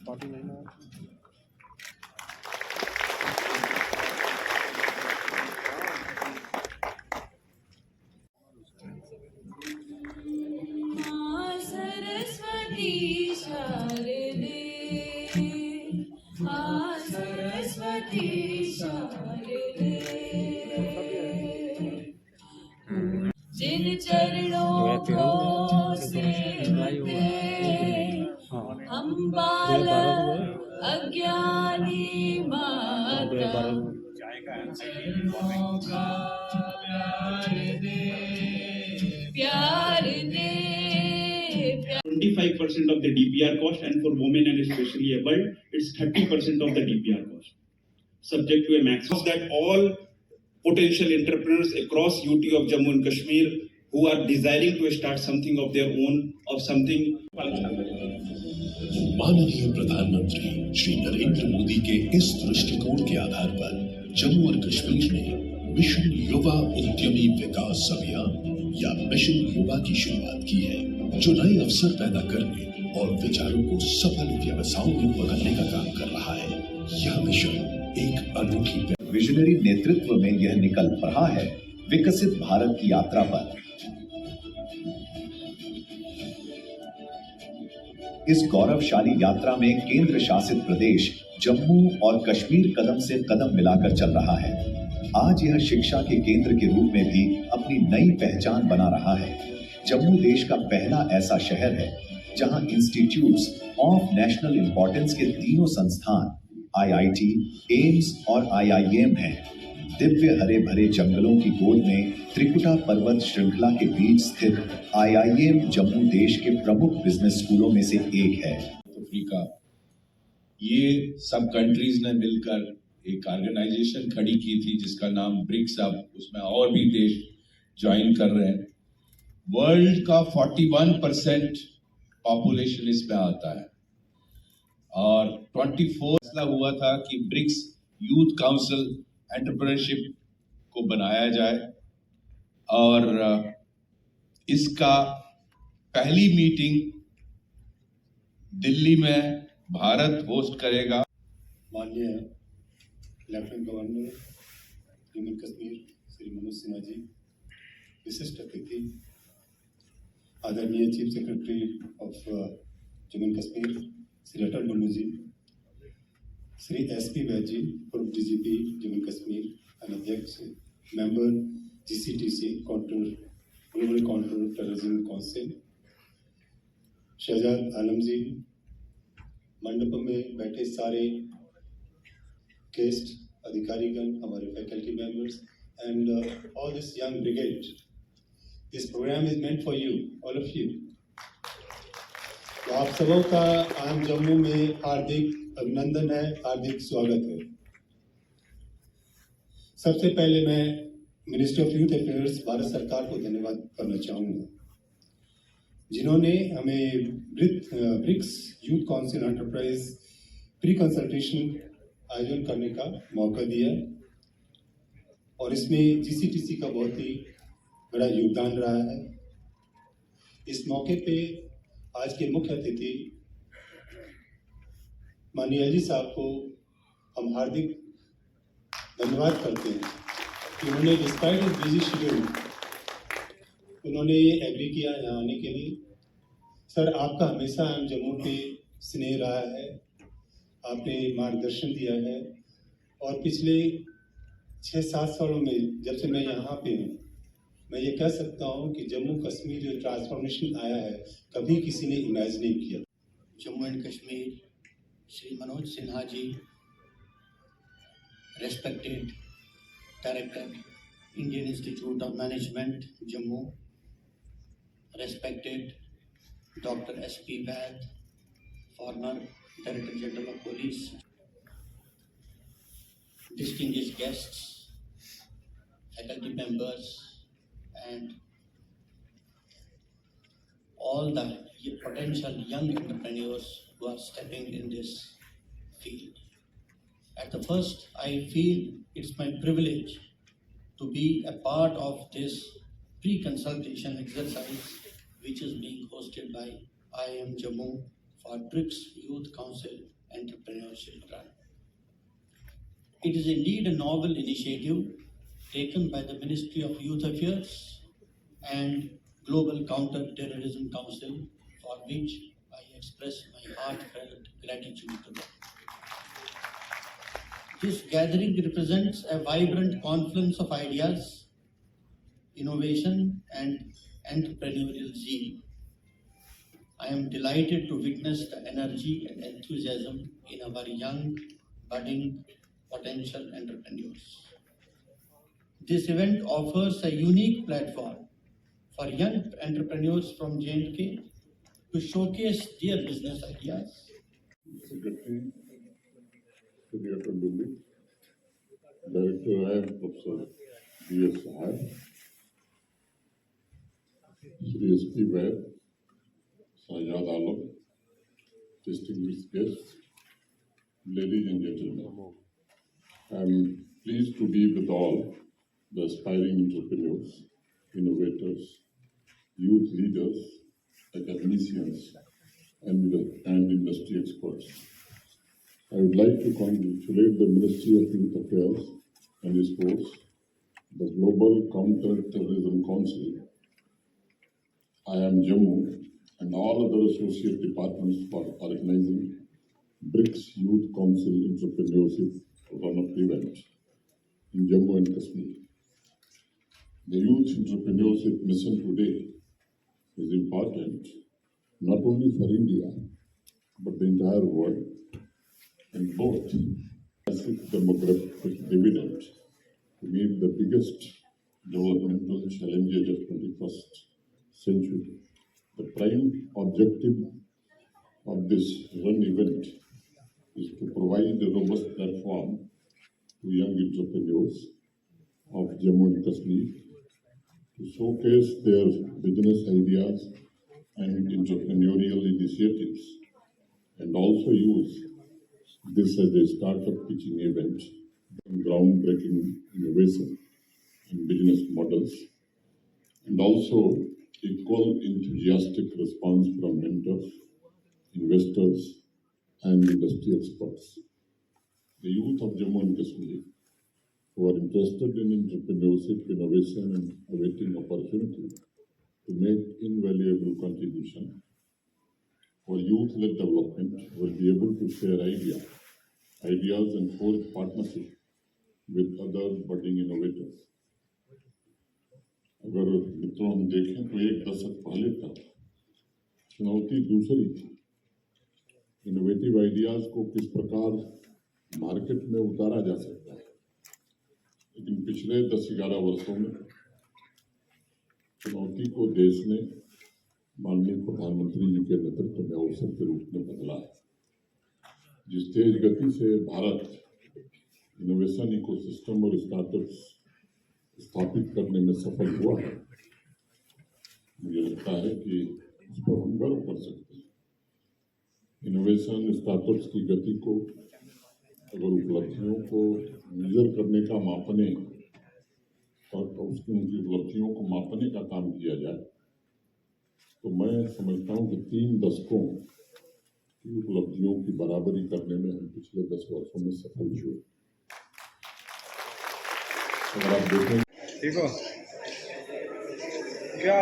सरस्वती शारदे सरस्वती शारदे जिन चरणों को सेवते हम बालक अज्ञानी माता चरणों का प्यार दे 25% of the DPR cost, and for women and especially able, it's 30% of the DPR cost, subject to a maximum. That all potential entrepreneurs across UT of Jammu and Kashmir who are desiring to start something of their own, of something. माननीय प्रधानमंत्री श्री नरेंद्र मोदी के इस दृष्टिकोण के आधार पर जम्मू और कश्मीर ने mission युवा उद्यमी विकास अभियान या मिशन युवा की शुरुआत की है, जो नए अवसर पैदा करने और विचारों को सफल व्यवसायों में बदलने का काम कर रहा है। यह मिशन एक अनूठी विजनरी नेतृत्व में यह निकल रहा है विकसित भारत की यात्रा पर। इस गौरवशाली यात्रा में केंद्र शासित प्रदेश जम्मू और कश्मीर कदम से कदम मिलाकर चल रहा है। आज यह शिक्षा के केंद्र के रूप में भी अपनी नई पहचान बना रहा है। जम्मू देश का पहला ऐसा शहर है जहां इंस्टीट्यूट्स ऑफ नेशनल इंपॉर्टेंस के तीनों संस्थान IIT, एम्स और IIM हैं। दिव्य हरे भरे जंगलों की गोद में त्रिकुटा पर्वत श्रृंखला के बीच स्थित IIM जम्मू देश के प्रमुख बिजनेस स्कूलों में से एक है। अफ्रीका, ये सब कंट्रीज ने मिलकर एक ऑर्गेनाइजेशन खड़ी की थी जिसका नाम ब्रिक्स। अब उसमें और भी देश ज्वाइन कर रहे हैं। वर्ल्ड का 41% पॉपुलेशन इसमें आता है और 24 हुआ था कि ब्रिक्स यूथ काउंसिल एंटरप्रेन्योरशिप को बनाया जाए और इसका पहली मीटिंग दिल्ली में भारत होस्ट करेगा। माननीय लेफ्टिनेंट गवर्नर जम्मू कश्मीर श्री मनोज सिन्हा जी, विशिष्ट अतिथि आदरणीय chief secretary of Jammu Kashmir Shri Atal Dulloo ji, Shri SP Vaid ji, पूर्व DGP जम्मू कश्मीर, अध्यक्ष member GCTC global counter terrorism council, Shahzad Alam ji, मंडप में बैठे सारे गेस्ट अधिकारीगण, हमारे faculty members and all this young brigade, this programme is meant for you, all of you. तो आप सबों का आज जम्मू में हार्दिक अभिनंदन है, हार्दिक स्वागत है। सबसे पहले मैं ministry of youth affairs Bharat सरकार को धन्यवाद करना चाहूँगा, जिन्होंने हमें BRICS youth council enterprise pre consultation आयोजन करने का मौका दिया और इसमें GCTC का बहुत ही बड़ा योगदान रहा है। इस मौके पे आज के मुख्य अतिथि माननीय LG साहब को हम हार्दिक धन्यवाद करते हैं कि उन्होंने डिस्पाइट इस बिजी शेड्यूल उन्होंने ये एग्री किया यहाँ आने के लिए। सर, आपका हमेशा हम जम्मू पे स्नेह रहा है, आपने मार्गदर्शन दिया है और पिछले 6-7 सालों में जब से मैं यहाँ पे हूँ, मैं ये कह सकता हूँ कि जम्मू कश्मीर जो ट्रांसफॉर्मेशन आया है कभी किसी ने इमेजिन नहीं किया। Jammu and Kashmir Shri Manoj Sinha ji, respected director Indian institute of management Jammu, respected doctor SP Vaid, former director general of police, distinguished guests, faculty members, and all the potential young entrepreneurs who are stepping in this field. At the first, I feel it's my privilege to be a part of this pre-consultation exercise which is being hosted by IIM Jammu for BRICS Youth Council entrepreneurship run. It is indeed a novel initiative taken by the Ministry of Youth Affairs and Global Counter-Terrorism Council, for which I express my heartfelt gratitude to them. This gathering represents a vibrant confluence of ideas, innovation, and entrepreneurial zeal. I am delighted to witness the energy and enthusiasm in our young, budding, potential entrepreneurs. This event offers a unique platform for young entrepreneurs from J&K to showcase their business ideas. Secretary, City of Delhi, Director I am Professor B.S. Sahai, Shri S.P. Vaid, Sajjad Alam, distinguished guests, ladies and gentlemen. I am pleased to be with all the aspiring entrepreneurs, innovators, youth leaders, academicians, and industry experts. I would like to congratulate the Ministry of Youth Affairs and Sports, the Global Counter-Terrorism Council, IIM Jammu, and all other associate departments for organizing BRICS Youth Council Entrepreneurship Run-Up event in Jammu and Kashmir. The youth entrepreneurship mission today is important not only for India, but the entire world, and both massive demographic dividend to meet the biggest developmental challenges of 21st century. The prime objective of this run event is to provide a robust platform to young entrepreneurs of Jammu and Kashmir to showcase their business ideas and entrepreneurial initiatives, and also use this as a startup pitching event, groundbreaking innovation in business models, and also equal enthusiastic response from mentors, investors, and industry experts. The youth of Jammu and Kashmir who are interested in entrepreneurship, innovation, and awaiting opportunity to make invaluable contribution for youth-led development will be able to share ideas and forge partnership with other budding innovators. अगर मित्रों हम देखें तो एक दशक पहले तक चुनौती दूसरी थी, इनोवेटिव आइडियाज को किस प्रकार मार्केट में उतारा जा सकता है, लेकिन पिछले 10-11 वर्षों में चुनौती को देश ने माननीय प्रधानमंत्री जी के नेतृत्व में अवसर के रूप में बदला है। जिस तेज गति से भारत इनोवेशन इकोसिस्टम और स्टार्टअप्स स्थापित करने में सफल हुआ है, मुझे लगता है कि इस पर हम गर्व कर सकते हैं। इनोवेशन स्टार्टअप्स की गति को अगर उपलब्धियों को मेजर करने का मापने और उनकी उपलब्धियों को मापने का काम किया जाए तो मैं समझता हूं कि 3 दशकों की उपलब्धियों की बराबरी करने में हम पिछले 10 वर्षों में सफल हुए। अगर आप देखें ठीक हो क्या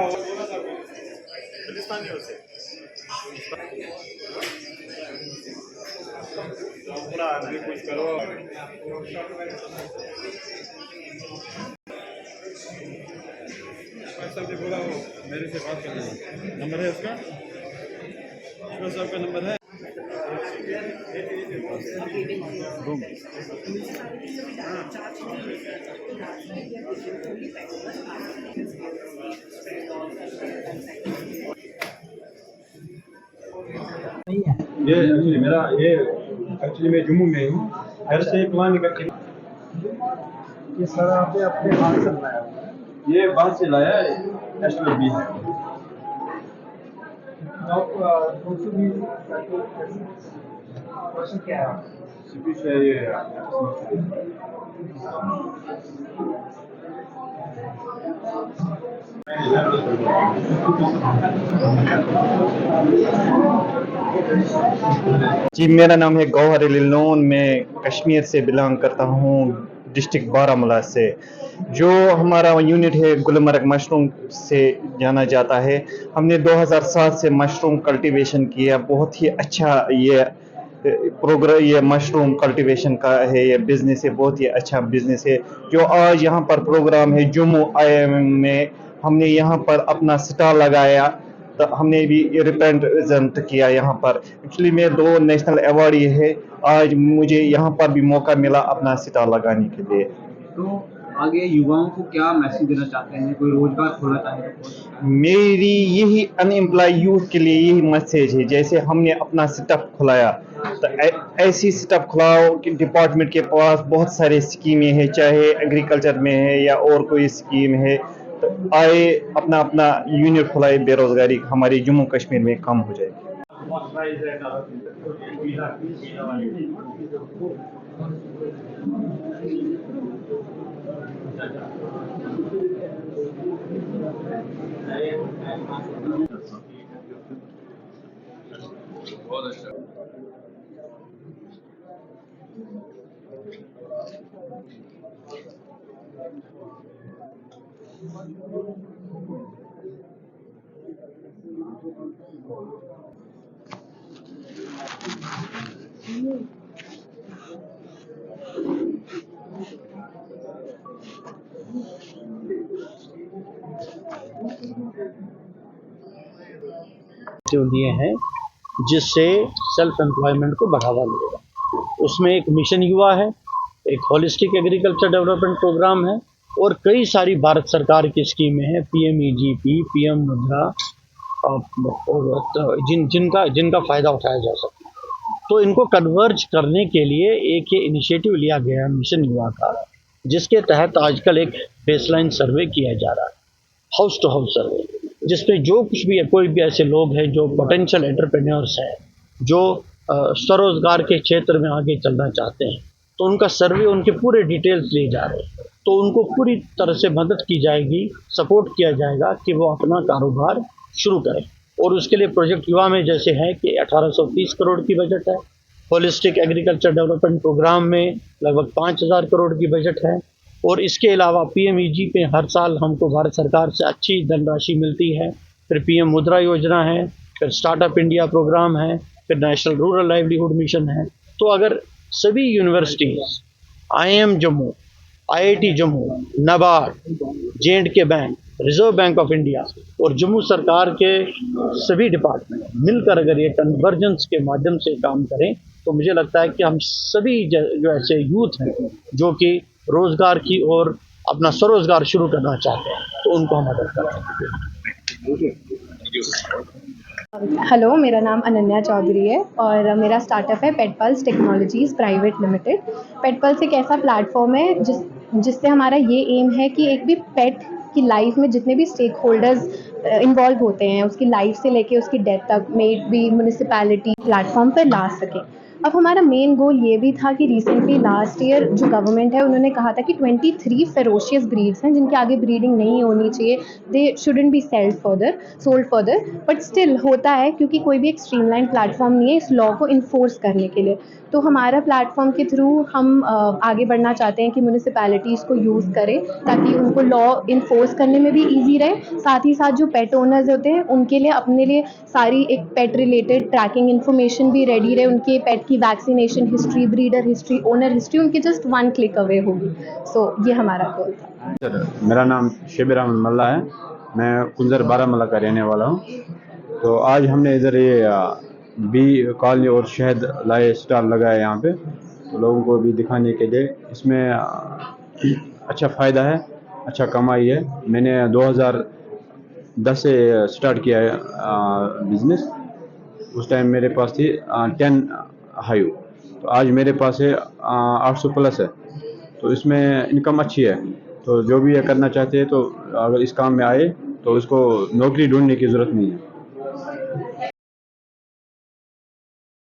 पाकिस्तानी से पूरा आदमी कुछ करो साहब ने बोला वो मेरे से बात करना नंबर है उसका साहब का नंबर है ये एक्चुअली मैं जम्मू में हूँ, घर से प्लान करके ये सर आपने अपने हाथ से बनाया हुआ है? ये बाहर से लाया है, SLB है। क्वेश्चन क्या है? CP से ये जी, मेरा नाम है गौहर अली लोन। मैं कश्मीर से बिलोंग करता हूँ, डिस्ट्रिक्ट बारामूला से। जो हमारा यूनिट है गुलमर्ग मशरूम से जाना जाता है। हमने 2007 से मशरूम कल्टीवेशन किया। बहुत ही अच्छा ये प्रोग्राम, ये मशरूम कल्टीवेशन का है, ये बिज़नेस है, बहुत ही अच्छा बिज़नेस है। जो आज यहाँ पर प्रोग्राम है जम्मू IIM में, हमने यहाँ पर अपना स्टॉल लगाया, तो हमने भी रिप्रेजेंट किया यहाँ पर। एक्चुअली मैं 2 नेशनल अवार्ड ये है। आज मुझे यहाँ पर भी मौका मिला अपना स्टॉल लगाने के लिए। तो आगे युवाओं को क्या मैसेज देना चाहते हैं? कोई रोजगार खोलना चाहे तो? मेरी यही अनएम्प्लॉय यूथ के लिए यही मैसेज है। जैसे हमने अपना सेटअप खुलाया, तो ऐसी सेटअप खुलाओ कि डिपार्टमेंट के पास बहुत सारे स्कीमें हैं, चाहे एग्रीकल्चर में है या और कोई स्कीम है, तो आए अपना अपना यूनिट खुलाए, बेरोजगारी हमारे जम्मू कश्मीर में कम हो जाएगी। दिए हैं जिससे सेल्फ एम्प्लॉयमेंट को बढ़ावा मिलेगा। उसमें एक मिशन युवा है, एक होलिस्टिक एग्रीकल्चर डेवलपमेंट प्रोग्राम है और कई सारी भारत सरकार की स्कीमें हैं, PMEGP, PM मुद्रा, जिनका फ़ायदा उठाया जा सकता है। तो इनको कन्वर्ज करने के लिए एक ये इनिशिएटिव लिया गया मिशन युवा का, जिसके तहत आजकल एक बेसलाइन सर्वे किया जा रहा है, हाउस टू हाउस सर्वे, जिसपे जो कुछ भी है, कोई भी ऐसे लोग हैं जो पोटेंशियल एंटरप्रेन्योर्स हैं, जो स्वरोजगार के क्षेत्र में आगे चलना चाहते हैं, तो उनका सर्वे, उनके पूरे डिटेल्स लिए जा रहे हैं। तो उनको पूरी तरह से मदद की जाएगी, सपोर्ट किया जाएगा कि वो अपना कारोबार शुरू करें। और उसके लिए प्रोजेक्ट युवा में जैसे है कि 1830 करोड़ की बजट है, होलिस्टिक एग्रीकल्चर डेवलपमेंट प्रोग्राम में लगभग 5000 करोड़ की बजट है, और इसके अलावा PMEG पे हर साल हमको भारत सरकार से अच्छी धनराशि मिलती है। फिर PM मुद्रा योजना है, फिर स्टार्टअप इंडिया प्रोग्राम है, फिर नेशनल रूरल लाइवलीहुड मिशन है। तो अगर सभी universities, IIM Jammu, IIT Jammu, NABARD, J&K bank, reserve bank of India और जम्मू सरकार के सभी डिपार्टमेंट मिलकर अगर ये कन्वर्जेंस के माध्यम से काम करें, तो मुझे लगता है कि हम सभी जो ऐसे यूथ हैं जो कि रोज़गार की और अपना स्वरोजगार शुरू करना चाहते हैं, तो उनको हम मदद करें। हेलो, मेरा नाम अनन्या चौधरी है और मेरा स्टार्टअप है पेटपल्स टेक्नोलॉजीज़ प्राइवेट लिमिटेड। पेटपल्स एक ऐसा प्लेटफॉर्म है जिससे हमारा ये एम है कि एक भी पेट की लाइफ में जितने भी स्टेक होल्डर्स इन्वॉल्व होते हैं, उसकी लाइफ से लेके उसकी डेथ तक, में भी म्यूनिसिपैलिटी प्लेटफॉर्म पर ला सकें। अब हमारा मेन गोल ये भी था कि रिसेंटली लास्ट ईयर जो गवर्नमेंट है उन्होंने कहा था कि 23 फेरोशियस ब्रीड्स हैं जिनके आगे ब्रीडिंग नहीं होनी चाहिए, दे shouldn't be sold further, but still होता है क्योंकि कोई भी एक स्ट्रीमलाइन प्लेटफॉर्म नहीं है इस लॉ को इन्फोर्स करने के लिए। तो हमारा प्लेटफॉर्म के थ्रू हम आगे बढ़ना चाहते हैं कि म्यूनिसिपैलिटीज़ को यूज़ करें ताकि उनको लॉ इन्फोर्स करने में भी ईजी रहे, साथ ही साथ जो पेट ओनर्स होते हैं उनके लिए अपने लिए सारी एक पेट रिलेटेड ट्रैकिंग इन्फॉर्मेशन भी रेडी रहे, उनके पेट की vaccination history, breeder history, owner history उनके जस्ट 1 क्लिक अवे होगी। सो ये हमारा गोल था। मेरा नाम शबीर अहमद मल्ला है, मैं कुंजर बारामूला का रहने वाला हूँ। तो आज हमने इधर ये बी कॉलोनी और शहद लाए स्टॉल लगाया यहाँ पे, तो लोगों को भी दिखाने के लिए। इसमें अच्छा फ़ायदा है, अच्छा कमाई है। मैंने 2010 से स्टार्ट किया है बिज़नेस। उस टाइम मेरे पास थी 10 हाइव, तो आज मेरे पास है 800 प्लस है। तो इसमें इनकम अच्छी है। तो जो भी ये करना चाहते हैं तो अगर इस काम में आए तो उसको नौकरी ढूंढने की ज़रूरत नहीं है।